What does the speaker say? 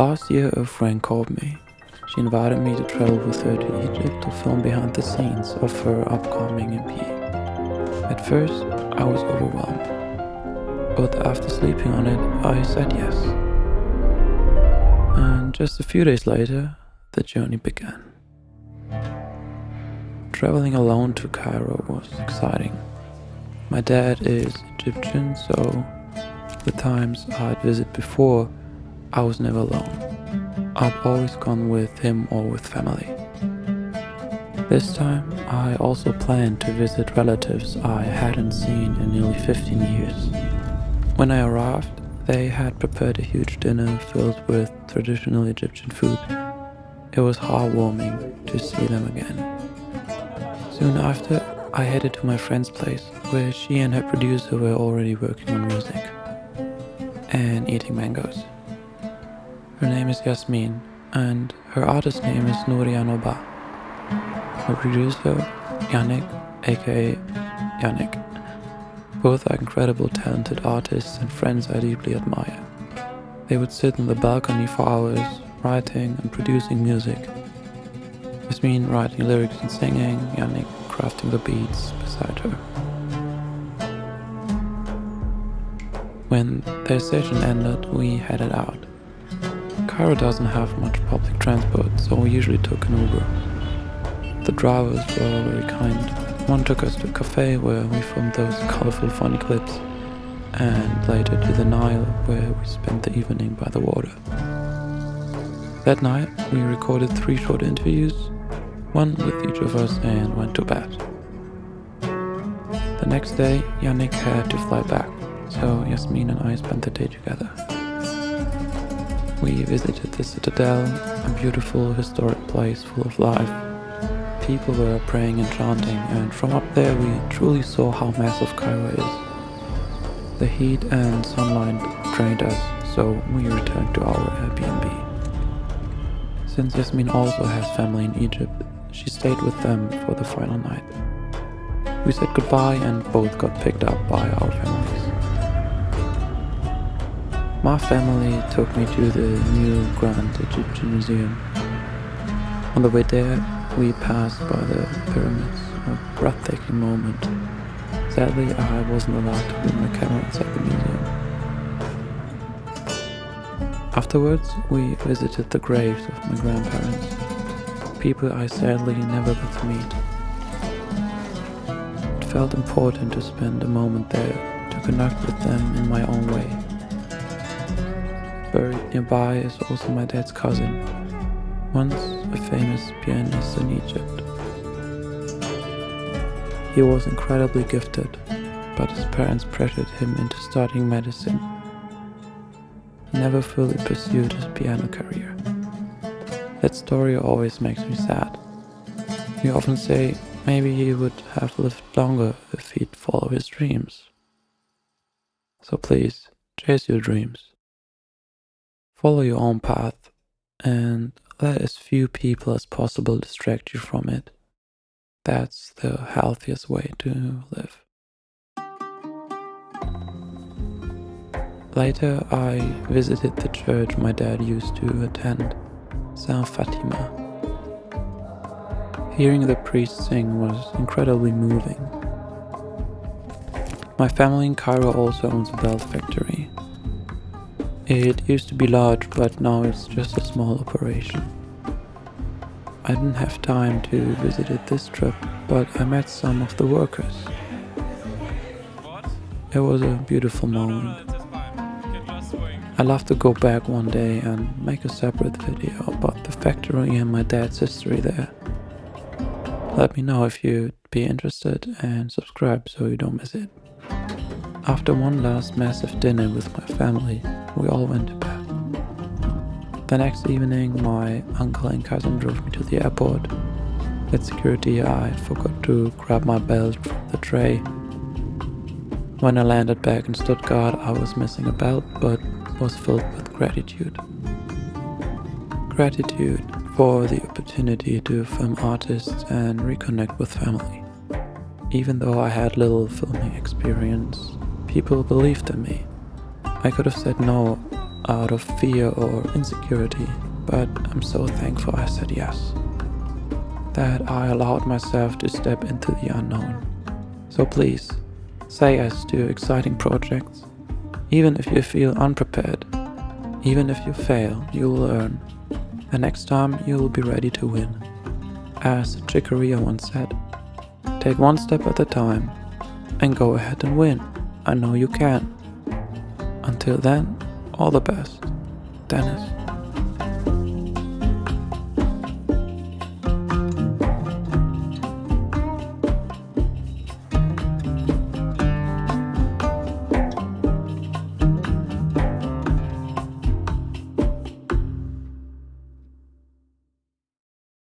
Last year, a friend called me. She invited me to travel with her to Egypt to film behind the scenes of her upcoming EP. At first, I was overwhelmed, but after sleeping on it, I said yes. And just a few days later, the journey began. Traveling alone to Cairo was exciting. My dad is Egyptian, so the times I'd visited before, I was never alone. I'd always gone with him or with family. This time, I also planned to visit relatives I hadn't seen in nearly 15 years. When I arrived, they had prepared a huge dinner filled with traditional Egyptian food. It was heartwarming to see them again. Soon after, I headed to my friend's place, where she and her producer were already working on music and eating mangoes. Her name is Jasmin, and her artist name is Nuria Noba. Her producer, Jannik, aka Jannik. Both are incredible talented artists and friends I deeply admire. They would sit on the balcony for hours, writing and producing music. Jasmin writing lyrics and singing, Jannik crafting the beats beside her. When their session ended, we headed out. Cairo doesn't have much public transport, so we usually took an Uber. The drivers were very kind. One took us to a cafe where we filmed those colorful funny clips, and later to the Nile where we spent the evening by the water. That night we recorded 3 short interviews, one with each of us, and went to bed. The next day Jannik had to fly back, so Jasmin and I spent the day together. We visited the Citadel, a beautiful historic place full of life. People were praying and chanting, and from up there we truly saw how massive Cairo is. The heat and sunlight drained us, so we returned to our Airbnb. Since Jasmin also has family in Egypt, she stayed with them for the final night. We said goodbye and both got picked up by our families. My family took me to the new Grand Egyptian Museum. On the way there, we passed by the pyramids, a breathtaking moment. Sadly, I wasn't allowed to bring my camera inside the museum. Afterwards, we visited the graves of my grandparents, people I sadly never got to meet. It felt important to spend a moment there, to connect with them in my own way. Buried nearby is also my dad's cousin, once a famous pianist in Egypt. He was incredibly gifted, but his parents pressured him into studying medicine. He never fully pursued his piano career. That story always makes me sad. We often say maybe he would have lived longer if he'd followed his dreams. So please, chase your dreams. Follow your own path, and let as few people as possible distract you from it. That's the healthiest way to live. Later, I visited the church my dad used to attend, Saint Fatima. Hearing the priest sing was incredibly moving. My family in Cairo also owns a belt factory. It used to be large, but now it's just a small operation. I didn't have time to visit it this trip, but I met some of the workers. It was a beautiful moment. I'd love to go back one day and make a separate video about the factory and my dad's history there. Let me know if you'd be interested and subscribe so you don't miss it. After one last massive dinner with my family, we all went to bed. The next evening, my uncle and cousin drove me to the airport. At security, I forgot to grab my belt from the tray. When I landed back in Stuttgart, I was missing a belt, but was filled with gratitude. Gratitude for the opportunity to film artists and reconnect with family. Even though I had little filming experience, people believed in me. I could have said no, out of fear or insecurity, but I'm so thankful I said yes. That I allowed myself to step into the unknown. So please, say yes to exciting projects. Even if you feel unprepared, even if you fail, you'll learn. And next time you'll be ready to win. As Chicoria once said, take one step at a time and go ahead and win. I know you can. Until then, all the best. Dennis.